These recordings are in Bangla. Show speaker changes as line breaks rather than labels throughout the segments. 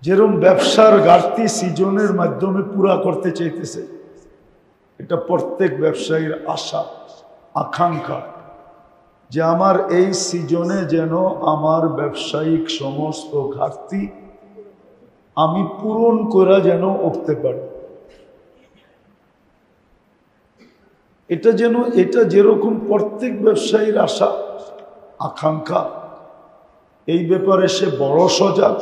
যেরকম ব্যবসার ঘাটতি সিজনের মাধ্যমে পুরা করতে চাইতেছে, এটা প্রত্যেক ব্যবসায়ীর আশা আকাঙ্ক্ষা যে আমার এই সিজনে যেন আমার ব্যবসায়িক সমস্ত ঘাটতি আমি পূরণ করা যেন উঠতে পারি। এটা যেরকম প্রত্যেক ব্যবসায়ীর আশা আকাঙ্ক্ষা, এই ব্যাপারে সে বড় সজাগ,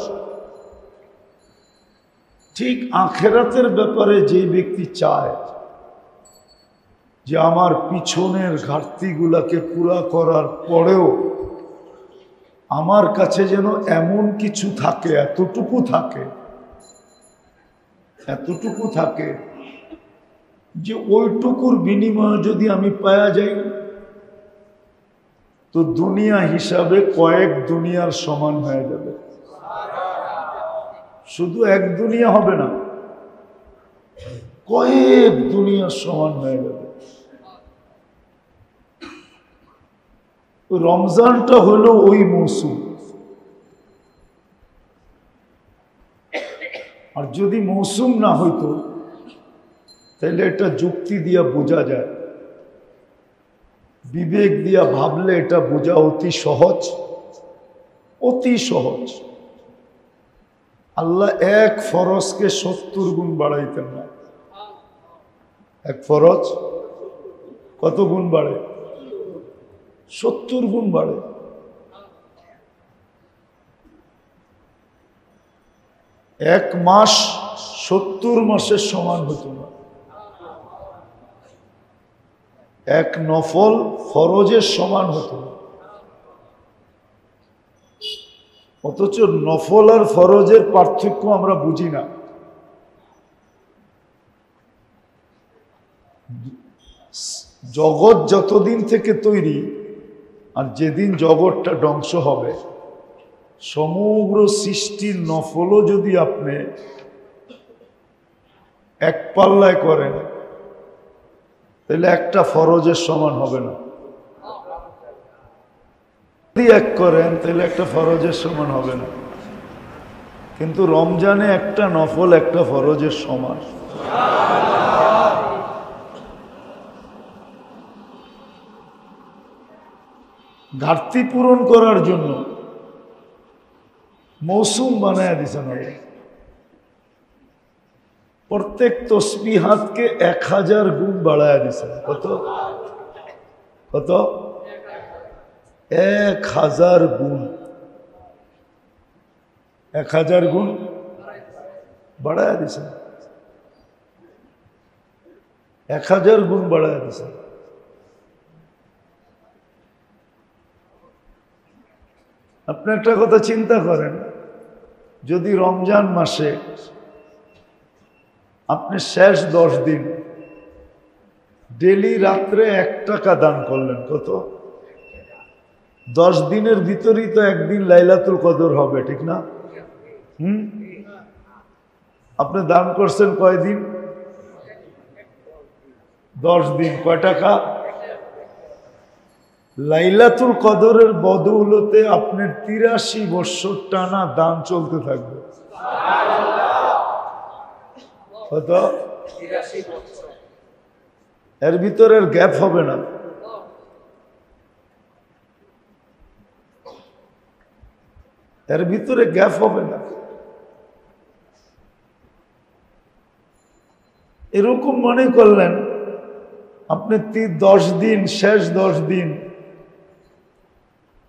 ঠিক আখিরাতের ব্যাপারে যে ব্যক্তি চায় যে আমার পিছনের ঘাটতিগুলাকে পুরা করার পরেও আমার কাছে যেন এমন কিছু থাকে, এতটুকু থাকে যে ওইটুকুর বিনিময়ে যদি আমি পাওয়া যাই তো দুনিয়া হিসাবে কয়েক দুনিয়ার সমান হয়ে যাবে। শুধু এক দুনিয়া হবে না, কয়েক দুনিয়ার সমান হয়ে যাবে। রমজানটা হলো ওই মৌসুম। আর যদি মৌসুম না হইতো তাহলে এটা যুক্তি দিয়া বোঝা যায়, বিবেক দিয়া ভাবলে এটা বোঝা অতি সহজ। আল্লাহ এক ফরজকে 70 গুণ বাড়াইতেন না। এক ফরজ কত গুণ বাড়ে? 70 গুণ বাড়ে। এক মাস 70 মাসের সমান হতো না। এক নফল ফরজের সমান হতো না। অথচ নফল আর ফরজের পার্থক্য আমরা বুঝি না। জগৎ যতদিন থেকে তৈরি আর যেদিন জগৎটা ধ্বংস হবে, সমগ্র সৃষ্টির নফলও যদি আপনি এক পাল্লায় করেন তাহলে একটা ফরজের সমান হবে না। যদি এক করেন তাহলে একটা ফরজের সমান হবে না। কিন্তু রমজানে একটা নফল একটা ফরজের সমান। ঘাটতি পূরণ করার জন্য মৌসুম বানায় দিছেন। প্রত্যেক তসবিহাতকে 1000 গুণ বাড়ায় দিছেন। কত? 1000 গুণ। 1000 গুণ বাড়ায় দিছেন। 1000 গুণ বাড়ায় দিছেন। আপনি একটা কথা চিন্তা করেন, যদি রমজান মাসে আপনি শেষ 10 দিন ডেলি রাত্রে 1 টাকা দান করলেন, কত? 10 দিনের ভিতরেই তো একদিন লাইলাতুল কদর হবে, ঠিক না? আপনি দান করছেন কয়দিন? 10 দিন। কয় টাকা? লাইলাতুল কদরের বদৌলতে আপনার 83 বছর টানা দান চলতে থাকবে। কত? এর ভিতরের গ্যাপ হবে না। এর ভিতরে গ্যাপ হবে না। এরকম মনে করলেন আপনি 10 দিন, শেষ 10 দিন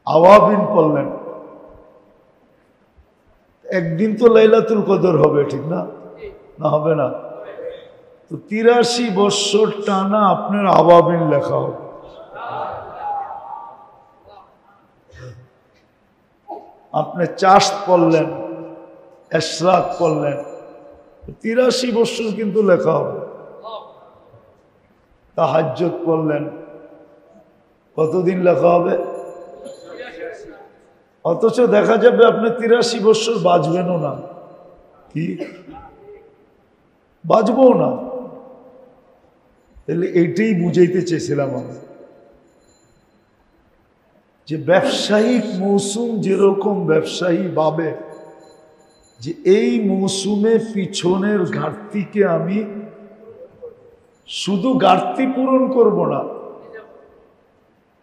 আওয়াবিন পড়লেন, একদিন তো লাইলাতুল কদর হবে, ঠিক না? না হবে না? তো 83 বছর টানা আপনার আওয়াবিন লেখা হবে। আপনি চাষ পড়লেন, এশরাক পড়লেন, 83 বছর কিন্তু লেখা হবে। তাহাজ্জুদ পড়লেন, কতদিন লেখা হবে? অথচ দেখা যাবে আপনি 83 বছর বাঁচবেনও না। কি বাঁচবো না? তাহলে এইটাই বুঝাইতে চেয়েছিলাম আমি, যে ব্যবসায়িক মৌসুম যেরকম ব্যবসায়ী ভাবে যে এই মৌসুমে পিছনের ঘাটতিকে আমি শুধু ঘাটতি পূরণ করব না,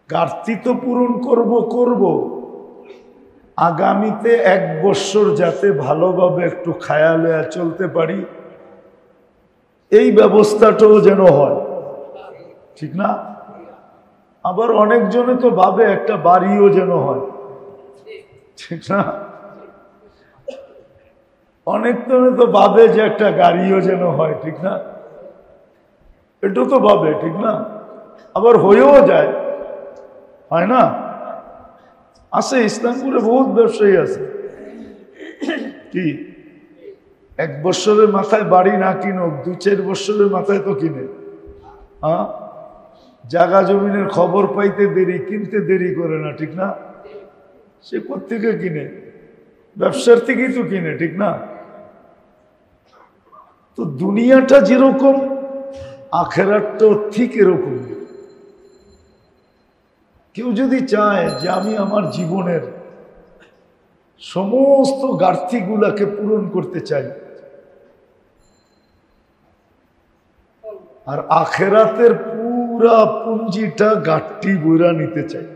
ঘাটতি তো পূরণ করব, আগামীতে 1 বছর যাতে ভালোভাবে একটু খায়ালে চলতে পারি এই ব্যবস্থাটাও যেন হয়, ঠিক না? আবার অনেকজনে তো ভাবে একটা বাড়িও যেন হয়, ঠিক না? অনেকজনে তো ভাবে যে একটা গাড়িও যেন হয়, ঠিক না? এটা তো ভাবে, ঠিক না? আবার হয়েও যায়, হয় না? আছে, ইসলামপুরে বহুত ব্যবসায়ী আছে কি 1 বছরের মাথায় বাড়ি না কিনুক, 2-4 বছরের মাথায় তো কিনে। হ্যাঁ, জায়গা জমিনের খবর পাইতে দেরি, কিনতে দেরি করে না, ঠিক না? সে কোত্থেকে কিনে? ব্যবসার থেকেই তো কিনে, ঠিক না? তো দুনিয়াটা যেরকম আখেরাতটাও ঠিক এরকম। কেউ যদি চায় যে আমি আমার জীবনের সমস্ত ঘাটতিগুলাকে পূরণ করতে চাই আর আখেরাতের পুরা পুঞ্জিটা ঘাটতি বইরা নিতে চাই,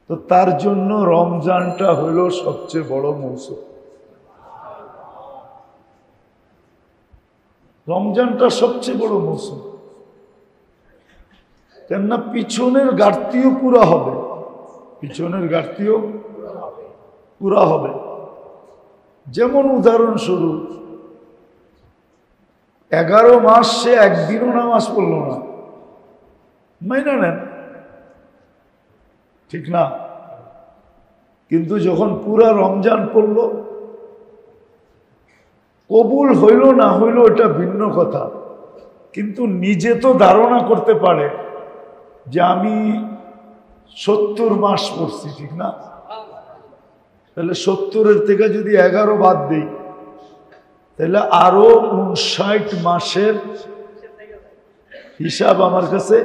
তো তার জন্য রমজানটা হলো সবচেয়ে বড় মৌসুম। রমজানটা সবচেয়ে বড় মৌসুম, কেননা পিছনের ঘাটতিও পুরা হবে, পিছনের ঘাটতিও পুরা হবে। যেমন উদাহরণস্বরূপ 11 মাস সে একদিনও নামাজ পড়ল না, মাইনা নেন, ঠিক না? কিন্তু যখন পুরা রমজান পড়ল, কবুল হইল না হইল এটা ভিন্ন কথা, কিন্তু নিজে তো ধারণা করতে পারে যে আমি 70 মাস পড়ছি, ঠিক না? তাহলে 70-এর থেকে যদি 11 বাদ দিই তাহলে আরো 59 মাসের হিসাব আমার কাছে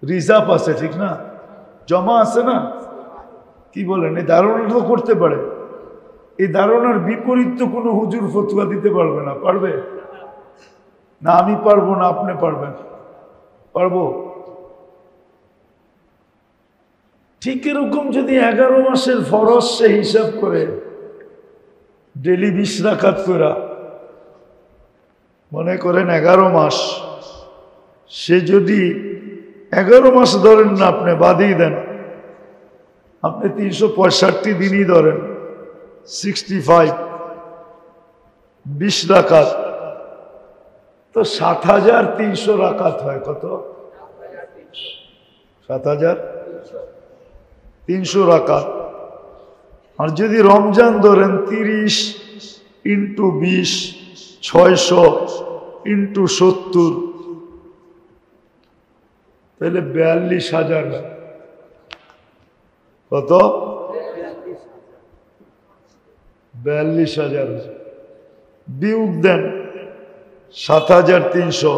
রিজার্ভ আছে, ঠিক না? জমা আছে না? কি বলেন? এই ধারণা তো করতে পারে। এই ধারণার বিপরীত তো কোনো হুজুর ফতোয়া দিতে পারবে না, পারবে না? আমি পারবো না, আপনি পারবেন? পারবো। ঠিক এরকম যদি 11 মাসের ফরজ সে হিসাব করে ডেলি 20 রাকাত করে, মনে করেন 11 মাস, সে যদি 11 মাস ধরেন না, আপনি বাদই দেন, আপনি 365 দিনই ধরেন, 65 20 রাকাত, তো 7300 রাকাত হয়। কত? 7300 রাকাত। আর যদি রমজান ধরেন 30 × 20 600 × 70, তাহলে 42,000। কত? 42,000। বিয়োগ দেন 7,300,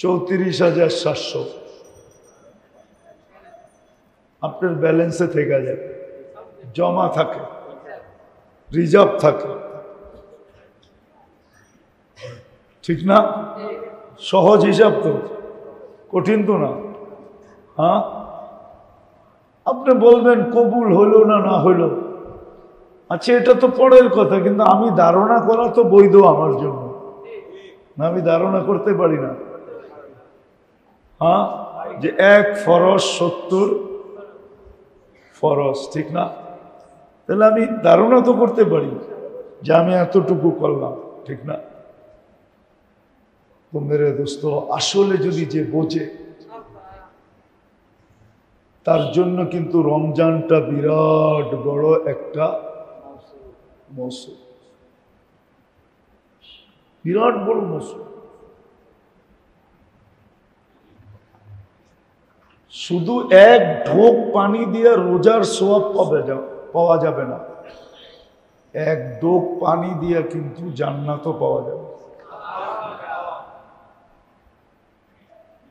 34,700 আপনার ব্যালেন্সে থেকে যায়, জমা থাকে, রিজার্ভ থাকে, ঠিক না? সহজ হিসাব তো, কঠিন তো না। হ্যাঁ, আপনি বলবেন কবুল হইল না না হইল, আচ্ছা এটা তো পরের কথা, কিন্তু আমি ধারণা করা তো বৈধ আমার জন্য না? আমি ধারণা করতে পারি না? হ্যাঁ, যে 1 ফরজ 70 ফরজ, ঠিক না? তাহলে আমি ধারণা তো করতে পারি যে আমি এতটুকু করলাম, ঠিক না? তো মেরে দোস্ত, আসলে যদি যে বোঝে তার জন্য কিন্তু রমজানটা বিরাট বড় একটা মৌসুম, বিরাট বড় মৌসুম। শুধু 1 ঢোক পানি দিয়ে রোজার সওয়াব পাওয়া যাবে না, 1 ঢোক পানি দিয়ে কিন্তু জান্নাতও পাওয়া যাবে।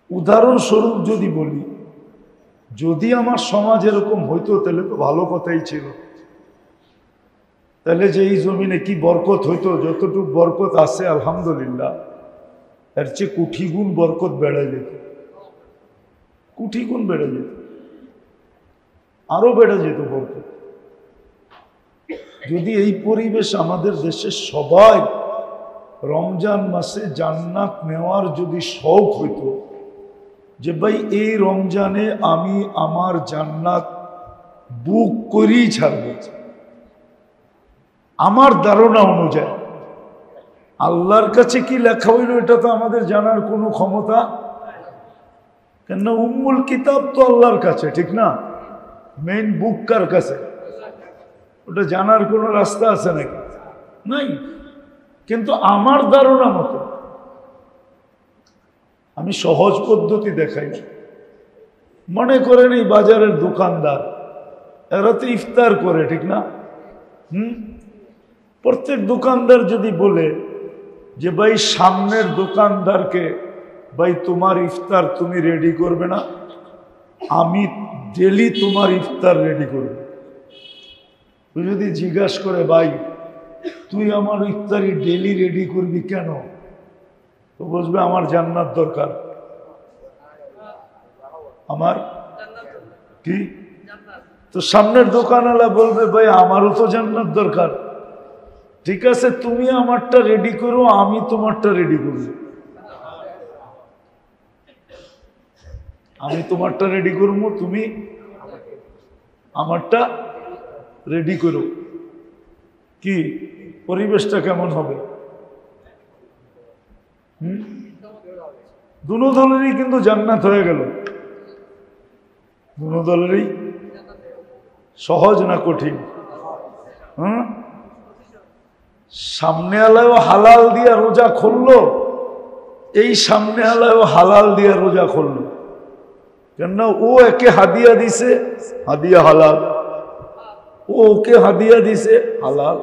উদাহরণস্বরূপ যদি বলি, যদি আমার সমাজ এরকম হইতো তাহলে তো ভালো কথাই ছিল। তাহলে যে এই জমিনে কি বরকত হইতো, যতটুকু বরকত আছে আলহামদুলিল্লাহ, এর চেয়ে কোটি গুণ বরকত বেড়ে যেত, কোটি গুণ বেড়ে যেত, আরো বেড়ে যেত বরকত। যদি এই পরিবেশ আমাদের দেশের সবাই রমজান মাসে জান্নাত নেওয়ার যদি শৌক হইতো, যে ভাই এই রমজানে আমি আমার জান্নাত বুক করেই ছাড়ব, আমার ধারণা অনুযায়ী আল্লাহর কাছে কি লেখা হইল এটা তো আমাদের জানার কোনো ক্ষমতা, কেননা উম্মুল কিতাব তো আল্লাহর কাছে, ঠিক না? মেইন বুক কার কাছে? ওটা জানার কোনো রাস্তা আছে নাকি? নাই। কিন্তু আমার ধারণা মতো আমি সহজ পদ্ধতি দেখাই। মনে করেন এই বাজারের দোকানদার, এরা তো ইফতার করে, ঠিক না? প্রত্যেক দোকানদার যদি বলে যে ভাই সামনের দোকানদারকে, ভাই তোমার ইফতার তুমি রেডি করবে না, আমি ডেলি তোমার ইফতার রেডি করব। তুই যদি জিজ্ঞাসা করে ভাই তুই আমার ইফতারি ডেলি রেডি করবি কেন, তো বুঝবে আমার জান্নাত দরকার। আমার কি? তো সামনের দোকানওয়ালা বলবে ভাই আমারও তো জান্নাত দরকার। ঠিক আছে, তুমি আমারটা রেডি করো, আমি তোমারটা রেডি করব। আমি তোমারটা রেডি করবো, তুমি আমারটা রেডি করো। কি পরিবেশটা কেমন হবে? দুনো দলেরই কিন্তু জান্নাত হয়ে গেল। দুনো দলেরই সহজ না কঠিন? সামনে আলায়ও হালাল দিয়া রোজা খুললো, এই সামনে আলায়ও হালাল দিয়া রোজা খুললো, কেননা ও একে হাদিয়া দিছে, হাদিয়া হালাল, ও ওকে হাদিয়া দিছে, হালাল।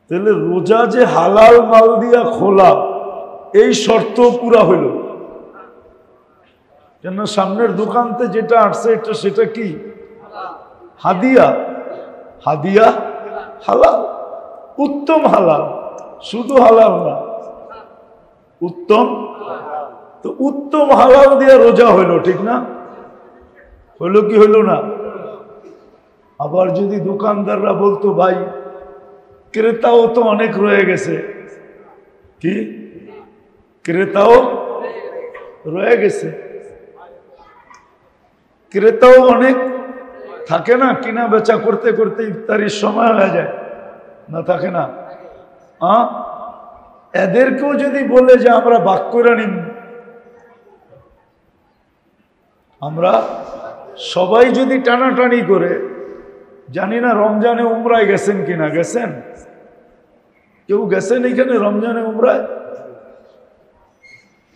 তাহলে রোজা যে হালাল মাল দিয়া খোলা, এই শর্ত পুরা হইল। কেন সামনের দোকানতে যেটা আসছে এটা সেটা কি? হাদিয়া। হাদিয়া হালাল, উত্তম হালাল, শুধু হালাল না, উত্তম। তো উত্তম হালাল দিয়া রোজা হইল, ঠিক না? হইল কি হইল না? আবার যদি দোকানদাররা বলতো ভাই ক্রেতাও তো অনেক রয়ে গেছে, কি ক্রেতাও রয়ে গেছে, ক্রেতাও অনেক থাকে না, কিনা বেচা করতে করতে ইফতারির সময় হয়ে যায় না, থাকে না? এদেরকেও যদি বলে যে আমরা ভাগ করে নিব, আমরা সবাই যদি টানাটানি করে, জানি না রমজানে উমরায় গেছেন কিনা, গেছেন? কেউ গেছেন এখানে রমজানে উমরায়?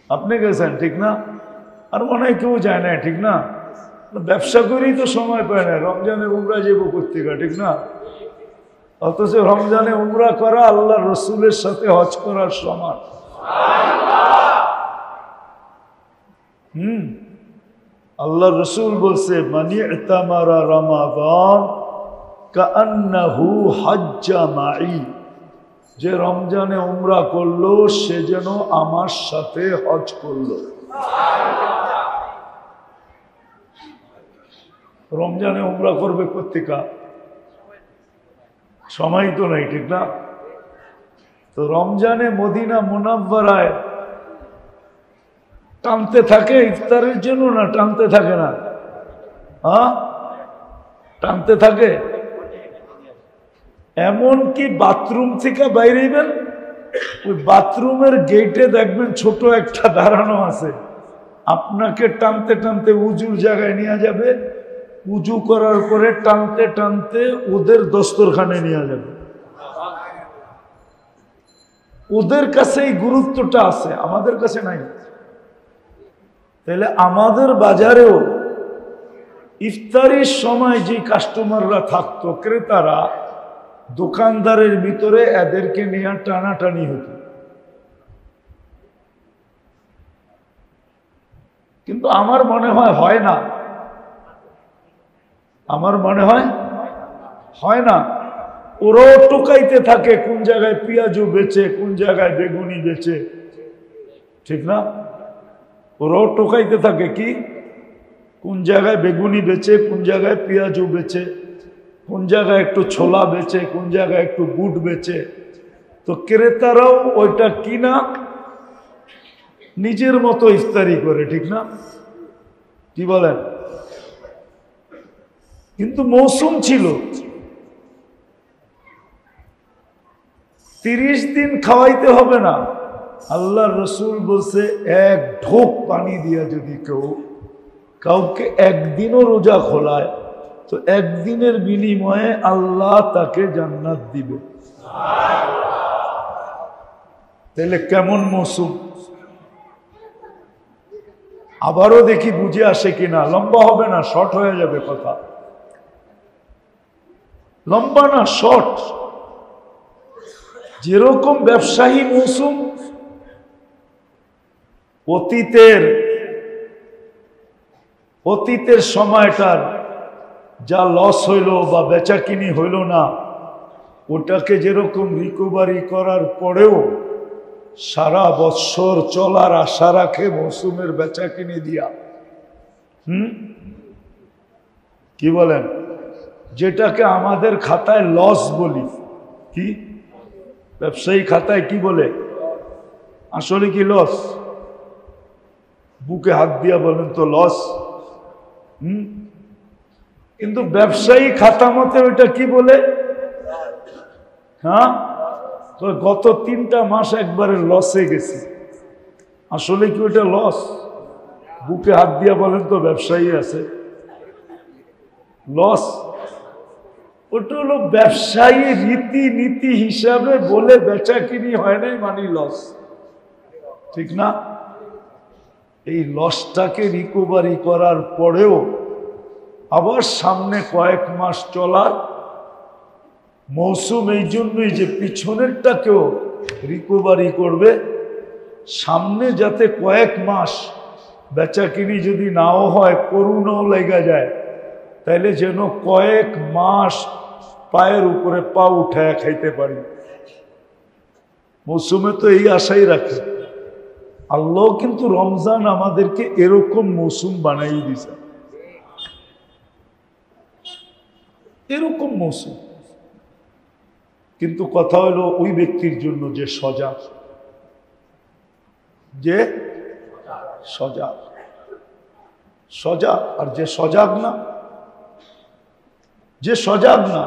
আপনি গেছেন, ঠিক না? আর মনে হয় কেউ যায় না, ঠিক না? ব্যবসা করেই তো সময় পায় না, রমজানে উমরা যাবো কোথেকে, ঠিক না? অথচ রমজানে উমরা করা আল্লাহ রসুলের সাথে হজ করার সমান। আল্লাহ রসুল বলছে মানি ইতামারা রমাদান কাআন্নাহু হাজ্জা মাই, যে রমজানে উমরা করলো সে যেন আমার সাথে হজ করলো। রমজানে উমরা করবে কোথেকে? সময় তো নাই, ঠিক না? তো রমজানে মদিনা মুনাব্বারায় টানতে থাকে ইফতারের জন্য, না টানতে থাকে না? টানতে থাকে। এমন কি বাথরুম থেকে বাইরেবেন, ওই বাথরুমের গেটে দেখবেন ছোট একটা দাঁড়ানো আছে, আপনাকে টানতে টানতে উজুর জায়গায় নিয়ে যাবে, উজু করার পরে টানতে টানতে ওদের দস্তরখানে নিয়ে যাবে। ওদের কাছে এই গুরুত্বটা আছে, আমাদের কাছে নাই। তাহলে আমাদের বাজারেও ইফতারির সময় যে কাস্টমাররা থাকতো, ক্রেতারা, দোকানদারের ভিতরে এদেরকে নিয়ে টানাটানি হতো। কিন্তু আমার মনে হয় না, আমার মনে হয় না। ওরাও টোকাইতে থাকে কোন জায়গায় পেঁয়াজু বেচে, কোন জায়গায় বেগুনি বেচে, ঠিক না? ওরাও টোকাইতে থাকে কি কোন জায়গায় বেগুনি বেচে, কোন জায়গায় পেঁয়াজু বেচে, কোন জায়গায় একটু ছোলা বেচে, কোন জায়গায় একটু বুট বেচে। তো ক্রেতারাও ওইটা কিনা নিজের মতো ইফতারি করে, ঠিক না? কি বলেন? কিন্তু মৌসুম ছিল, 30 দিন খাওয়াইতে হবে না। আল্লাহ রসুল বলছে এক ঢোক পানি দিয়া যদি কাউকে একদিনও রোজা খোলায় তো একদিনের বিনিময়ে আল্লাহ তাকে জান্নাত দিবে। তাহলে কেমন মৌসুম? আবারও দেখি বুঝে আসে কিনা। লম্বা হবে না, শর্ট হয়ে যাবে কথা। লম্বা না, শর্ট। যেরকম ব্যবসায়ী মৌসুম অতীতের সময়টার যা লস হইল বা বেচাকিনি হইল না, ওটাকে যেরকম রিকভারি করার পরেও সারা বৎসর চলার আশা রাখে মৌসুমের বেচাকিনি দিয়া। কি বলেন? যেটাকে আমাদের খাতায় লস বলি, কি ব্যবসায়ী খাতায় কি বলে? আসলে কি লস? বুকে হাত দিয়া বলেন তো লস। কিন্তু ব্যবসায়ী খাতা মতে ওইটা কি বলে? হ্যাঁ, তো গত 3টা মাস একবারে লসে গেছি। আসলে কি ওইটা লস? বুকে হাত দিয়া বলেন তো ব্যবসায়ী আছে লস? ওটা হলো ব্যবসায়ী রীতিনীতি হিসাবে বলে বেচা কিনি হয় নাই মানে লস, ঠিক না? এই লসটাকে রিকভারি করার পরেও আবার সামনে কয়েক মাস চলার মৌসুম, এই জন্যই যে পিছনেরটাকেও রিকভারি করবে, সামনে যাতে কয়েক মাস বেচাকিনি যদি নাও হয়, করুণাও লেগে যায়, তাইলে যেন কয়েক মাস পায়ের উপরে পা উঠায় খাইতে পারি। মৌসুমে তো এই আশাই রাখে। আল্লাহ কিন্তু রমজান আমাদেরকে এরকম মৌসুম বানাই দিছে, এরকম মৌসুম। কিন্তু কথা হলো ওই ব্যক্তির জন্য যে সজাগ, যে সজাগ সজাগ আর যে সজাগ না, যে সজাগ না।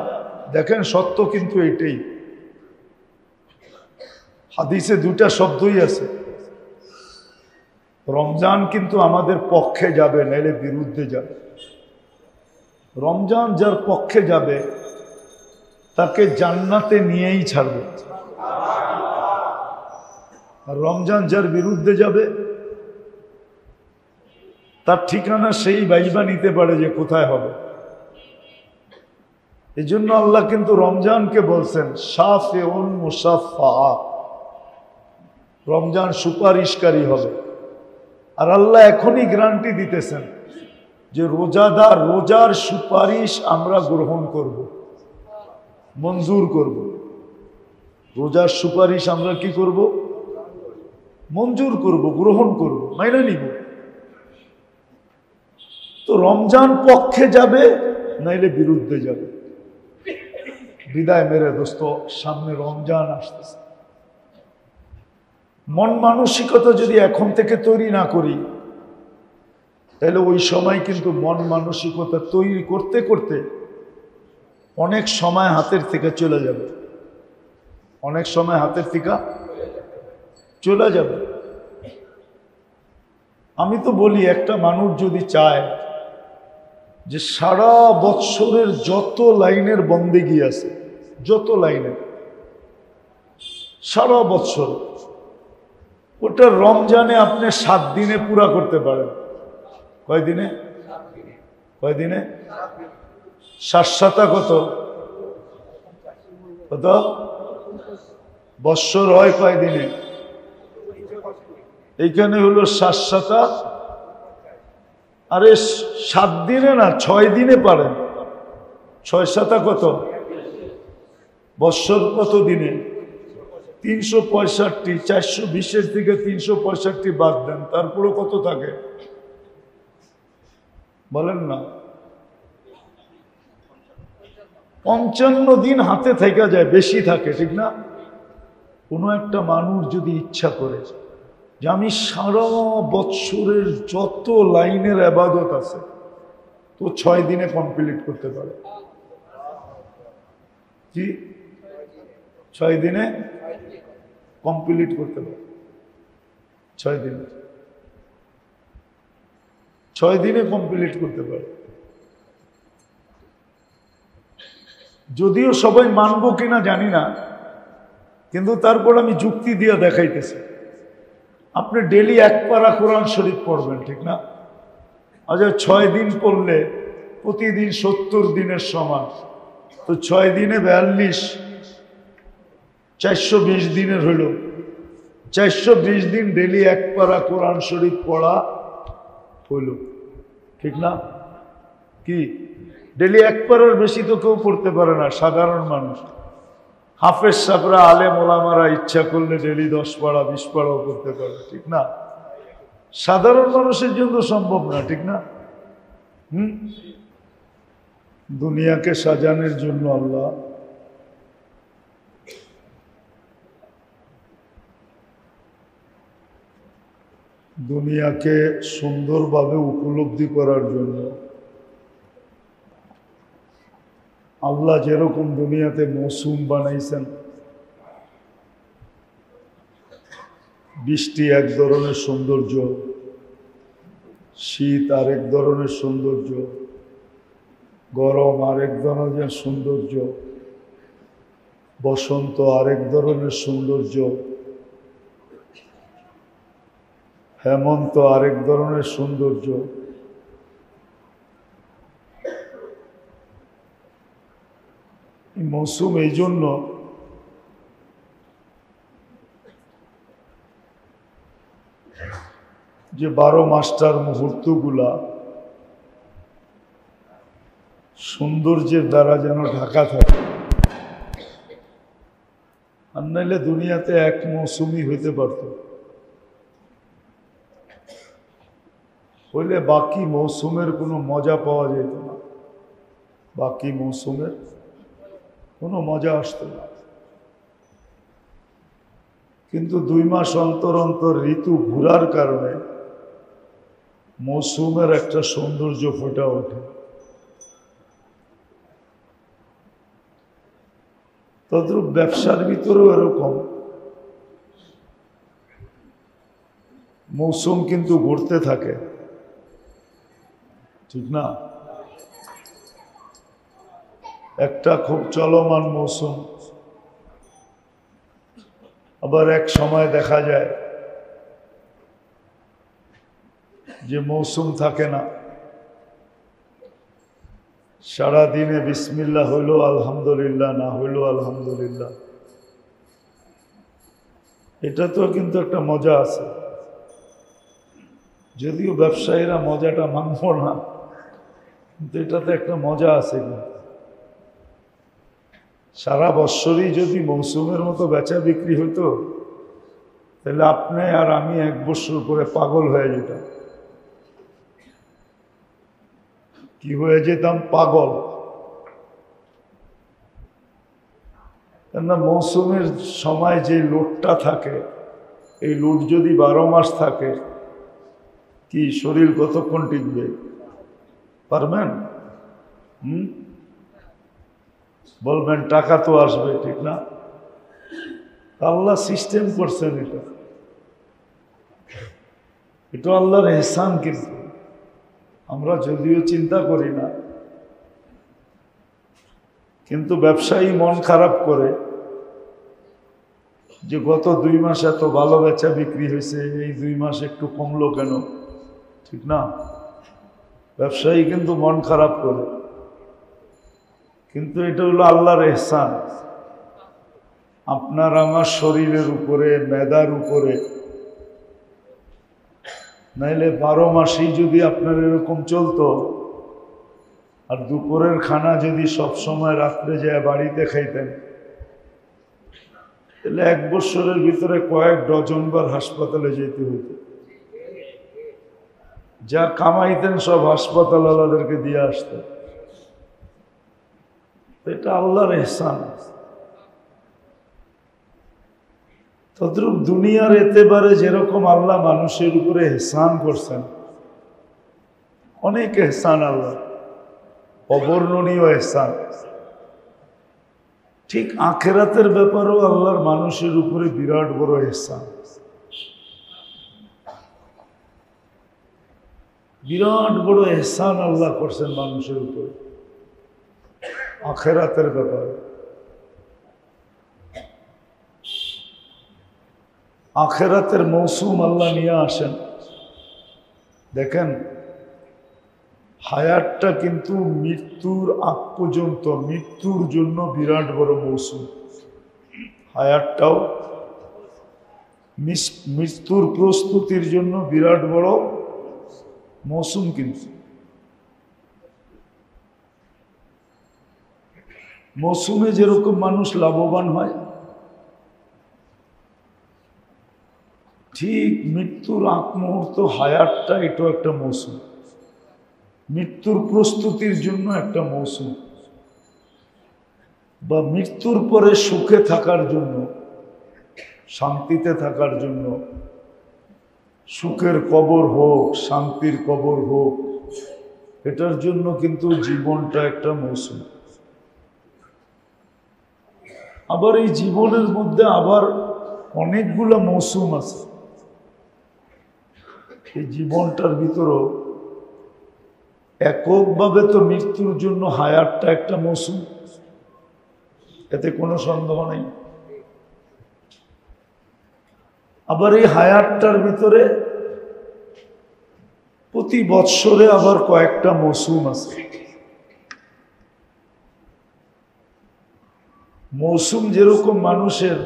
দেখেন সত্য কিন্তু এটাই, হাদিসে 2টা শব্দই আছে। রমজান কিন্তু আমাদের পক্ষে যাবে, নাইলে বিরুদ্ধে যাবে। রমজান যার পক্ষে যাবে তাকে জান্নাতে নিয়েই ছাড়বে, আর রমজান যার বিরুদ্ধে যাবে তার ঠিকানা সেই বাইবা নিতে পারে যে কোথায় হবে। এই জন্য আল্লাহ কিন্তু রমজানকে বলছেন শাফিউন মুসাফফা, রমজান সুপারিশকারী হবে। আর আল্লাহ এখনই গ্যারান্টি দিতেছেন যে রোজাদার, রোজার সুপারিশ আমরা গ্রহণ করব, মঞ্জুর করব। রোজার সুপারিশ আমরা কি করব? মঞ্জুর করব, গ্রহণ করব, মাইনে নিব। তো রমজান পক্ষে যাবে নাইলে বিরুদ্ধে যাবে। বিদায় মেরে দোস্ত, সামনে রমজান আসতেছে। মন মানসিকতা যদি এখন থেকে তৈরি না করি, তাহলে ওই সময় কিন্তু মন মানসিকতা তৈরি করতে করতে অনেক সময় হাতের থেকে চলে যাবে, অনেক সময় হাতের থেকে চলে যাবে। আমি তো বলি, একটা মানুষ যদি চায় যে সারা বৎসরের যত লাইনের বন্দেগী আছে, যত লাইনের সারা বৎসর, ওটা রমজানে আপনি 7 দিনে পুরা করতে পারেন। কয় দিনে? কয় দিনে? 7 কত? কত? বৎসর হয় কয় দিনে? এইখানে হলো 7 আরে 7 দিনে না, 6 দিনে পারেন। 6 7 কত? বৎসর কত দিনে? 365। 420 থেকে 365 বাদ দেন, তারপরে কত থাকে বলেন না? 55 দিন হাতে থেকে যায়, বেশি থাকে, ঠিক না? কোনো একটা মানুষ যদি ইচ্ছা করে যে আমি সারা বৎসরের যত লাইনের ইবাদত আছে তো 6 দিনে কমপ্লিট করতে পারে। কি 6 দিনে কমপ্লিট করতে পারে? 6 দিনে, 6 দিনে কমপ্লিট করতে পারে। যদিও সবাই মানবো কিনা জানি না, কিন্তু তারপর আমি যুক্তি দিয়ে দেখাইতেছি। আপনি ডেলি 1 পারা কোরআন শরীফ পড়বেন, ঠিক না? আচ্ছা 6 দিন পড়লে প্রতিদিন 70 দিনের সমান, তো 6 দিনে 42, 420 দিনের হইল। 420 দিন ডেলি 1 পারা কোরআন শরীফ পড়া হইল, ঠিক না? কি ডেলি 1 পারার বেশি তো কেউ পড়তে পারে না, সাধারণ মানুষ। হাফেজ সাহেবরা, আলেম ওলামারা ইচ্ছা করলে ডেলি 10 পারা 20 পারাও করতে পারে, ঠিক না? সাধারণ মানুষের জন্য সম্ভব না, ঠিক না? দুনিয়াকে সাজানোর জন্য আল্লাহ দুনিয়াকে সুন্দরভাবে উপলব্ধি করার জন্য আল্লাহ যেরকম দুনিয়াতে মৌসুম বানাইছেন, বৃষ্টি এক ধরনের সৌন্দর্য, শীত আরেক ধরনের সৌন্দর্য, গরম আরেক ধরনের সৌন্দর্য, বসন্ত আরেক ধরনের সৌন্দর্য, হেমন্ত আরেক ধরনের সৌন্দর্য। মৌসুম এই জন্য যে 12 মাসটার মুহূর্তগুলা সৌন্দর্যের দ্বারা যেন ঢাকা থাকে। আর নাইলে দুনিয়াতে এক মৌসুমই হইতে পারত, হইলে বাকি মৌসুমের কোনো মজা পাওয়া যেত না, বাকি মৌসুমের কোনো মজা আসতো না। কিন্তু 2 মাস অন্তর অন্তর ঋতু ঘুরার কারণে মৌসুমের একটা সৌন্দর্য ফুটে ওঠে। তদ্রূপ ব্যবসার ভিতরেও এরকম মৌসুম কিন্তু ঘুরতে থাকে, ঠিক না? একটা খুব চলমান মৌসুম, আবার এক সময় দেখা যায় যে মৌসুম থাকে না, সারা দিনে বিসমিল্লাহ হইল আলহামদুলিল্লাহ, না হইল আলহামদুলিল্লাহ। এটা তো কিন্তু একটা মজা আছে, যদিও ব্যবসায়ীরা মজাটা মানব না, কিন্তু এটাতে একটা মজা আছে। সারা বৎসরই যদি মৌসুমের মতো বেচা বিক্রি হইতো, তাহলে আপনি আর আমি 1 বছর করে পাগল হয়ে যেতাম। কি হয়ে যেতাম? পাগল। কেননা মৌসুমের সময় যে লোডটা থাকে, এই লোড যদি 12 মাস থাকে, কি শরীর কতক্ষণ টিকবে? পারবেন? বলবেন টাকা তো আসবে, ঠিক না? আল্লাহ সিস্টেম করছেন, এটা আল্লাহর এহসান। কিন্তু আমরা যদিও চিন্তা করি না, কিন্তু ব্যবসায়ী মন খারাপ করে যে গত 2 মাস এত ভালো বেচা বিক্রি হয়েছে, এই 2 মাস একটু কমলো কেন, ঠিক না? ব্যবসায়ী কিন্তু মন খারাপ করে, কিন্তু এটা হলো আল্লাহর এহসান। আপনার আমার শরীরের উপরে, মেধার উপরে, নাইলে 12 মাসেই যদি আপনার এরকম চলতো, আর দুপুরের খানা যদি সব সময় রাত্রে যায় বাড়িতে খাইতেন, তাহলে 1 বছরের ভিতরে কয়েক ডজন বার হাসপাতালে যেতে হতো। যা কামাইতেন সব হাসপাতাল আলাদেরকে দিয়ে আসতেন। এটা আল্লাহর ইহসান। তদ্রূপ দুনিয়ার এতেবারে যেরকম আল্লাহ মানুষের উপরে ইহসান করছেন, অনেক ইহসান আল্লাহ, অবর্ণনীয় ইহসান, ঠিক আখিরাতের ব্যাপারেও আল্লাহর মানুষের উপরে বিরাট বড় ইহসান, বিরাট বড় ইহসান আল্লাহ করছেন মানুষের উপরে আখিরাতের ব্যাপারে। আখিরাতের মৌসুম আল্লাহ নিয়ে আসেন। দেখেন, হায়াতটা কিন্তু মৃত্যুর আগ পর্যন্ত, মৃত্যুর জন্য বিরাট বড় মৌসুম। হায়াতটাও মৃত্যুর প্রস্তুতির জন্য বিরাট বড় মৌসুম। কিন্তু মৌসুমে যেরকম মানুষ লাভবান হয়, ঠিক মৃত্যুর আগ মুহূর্ত হায়াতটা এটাও একটা মৌসুম, মৃত্যুর প্রস্তুতির জন্য একটা মৌসুম, বা মৃত্যুর পরে সুখে থাকার জন্য, শান্তিতে থাকার জন্য, সুখের কবর হোক, শান্তির কবর হোক, এটার জন্য কিন্তু জীবনটা একটা মৌসুম। আবার এই জীবনের মধ্যে আবার অনেকগুলো মৌসুম আছে। এই জীবনটার ভিতরও এককভাবে তো মৃত্যুর জন্য হায়াতটা একটা মৌসুম, এতে কোনো সন্দেহ নেই। আবার এই হায়াতটার ভিতরে প্রতি বৎসরে আবার কয়েকটা মৌসুম আছে। মৌসুম যেরকম মানুষের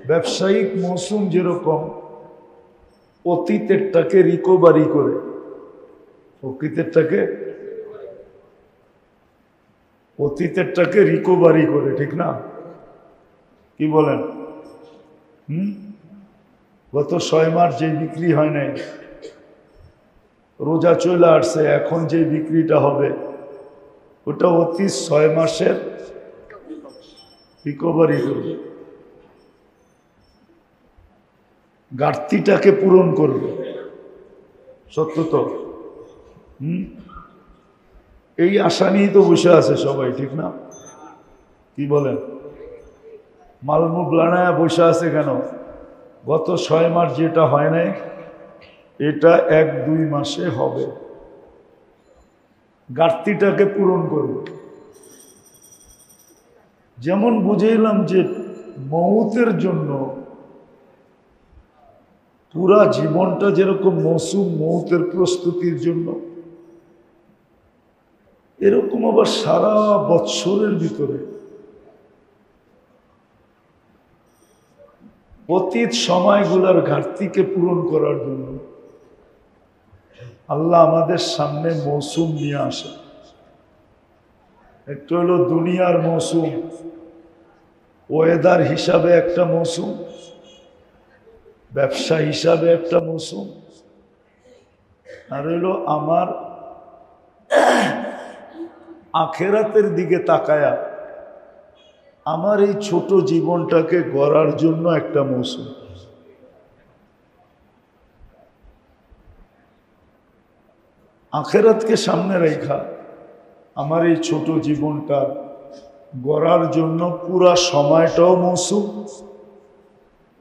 ব্যবসায়িক মৌসুম যেরকম অতীতেরটাকে রিকভারি করে, অতীতেরটাকে রিকভারি করে, ঠিক না? কি বলেন? গত 6 মাস যে বিক্রি হয় নাই, রোজা চলে আসছে, এখন যে বিক্রিটা হবে ওটা অতীত 6 মাসের রিকভারি করবে, ঘাটতিটাকে পূরণ করবে। সত্য তো? এই আশা নিয়েই তো বসে আছে সবাই, ঠিক না? কি বলেন? মালমুখ লানায় বসে আছে কেন? গত 6 মাস যেটা হয় নাই এটা 1-2 মাসে হবে, ঘাটতিটাকে পূরণ করবে। যেমন বুঝাইলাম যে মৌতের জন্য পুরা জীবনটা যেরকম মৌসুম, মৌতের প্রস্তুতির জন্য, এরকম আবার সারা বৎসরের ভিতরে অতীত সময়গুলোর ঘাটতিকে পূরণ করার জন্য আল্লাহ আমাদের সামনে মৌসুম নিয়ে আসে। একটা হলো দুনিয়ার মৌসুম, ওয়েদার হিসাবে একটা মৌসুম, ব্যবসা হিসাবে একটা মৌসুম, আর হলো আমার আখেরাতের দিকে তাকায়া আমার এই ছোট জীবনটাকে গড়ার জন্য একটা মৌসুম। আখেরাতকে সামনে রেখা আমার এই ছোট জীবনটা গড়ার জন্য পুরা সময়টাও মৌসুম।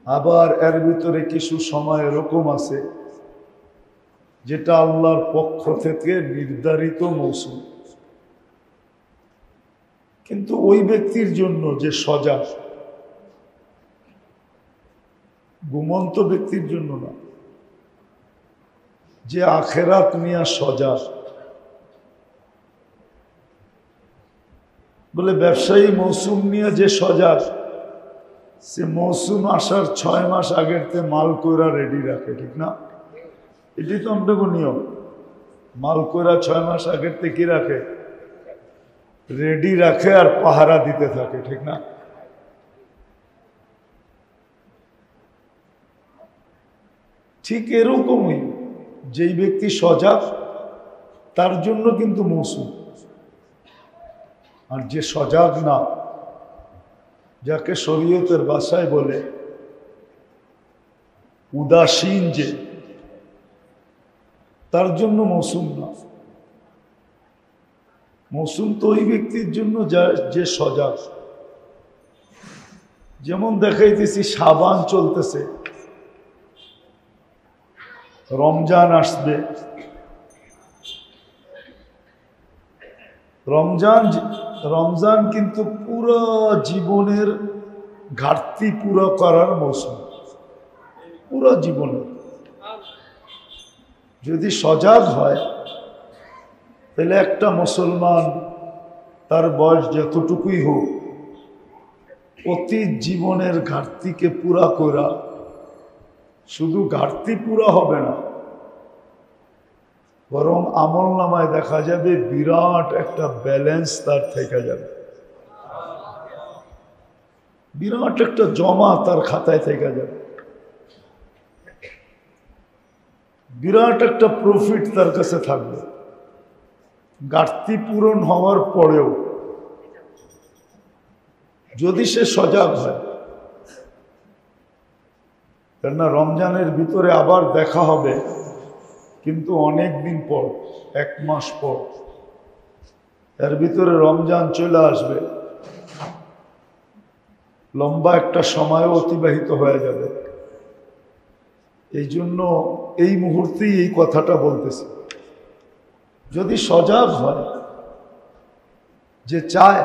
আবার এর ভিতরে কিছু সময় এরকম আছে যেটা আল্লাহর পক্ষ থেকে নির্ধারিত মৌসুম, কিন্তু ওই ব্যক্তির জন্য যে সজাগ, ঘুমন্ত ব্যক্তির জন্য না, যে আখেরাত নিয়ে সজাগ। বলে ব্যবসায়ী মৌসুম নিয়ে যে সজাগ, সে মৌসুম আসার 6 মাস আগের তে মাল কইরা রেডি রাখে, ঠিক না? এটি তো আমাদের নিয়ম। মাল কইরা 6 মাস আগের থেকে কি রাখে? রেডি রাখে আর পাহারা দিতে থাকে, ঠিক না? ঠিক এরকমই যেই ব্যক্তি সজাগ তার জন্য কিন্তু মৌসুম, আর যে সজাগ না, যাকে শরীয়তের ভাষায় বলে উদাসীন, যে তার জন্য মৌসুম না। মৌসুম তো ওই ব্যক্তির জন্য যে সজাগ। যেমন দেখাইতেছি শাবান চলতেছে, রমজান আসবে, রমজান কিন্তু পুরো জীবনের ঘাটতি পুরো করার মৌসুম, পুরো জীবনের। যদি সজাগ হয় তাহলে একটা মুসলমান তার বয়স যতটুকুই হোক অতীত জীবনের ঘাটতিকে পুরা করা, শুধু ঘাটতি পুরা হবে না, বরং আমল নামায় দেখা যাবে বিরাট একটা ব্যালেন্স তার থেকে যাবে, বিরাট একটা জমা তার খাতায় থেকে যাবে, বিরাট একটা প্রফিট তার কাছে থাকবে ঘাটতি পূরণ হওয়ার পরেও, যদি সে সজাগ হয়। কেননা রমজানের ভিতরে আবার দেখা হবে, কিন্তু অনেক দিন পর, 1 মাস পর, এর ভিতরে রমজান চলে আসবে, লম্বা একটা সময়ও অতিবাহিত হয়ে যাবে। এই জন্য এই মুহূর্তেই এই কথাটা বলতেছি, যদি সজাগ হয়, যে চায়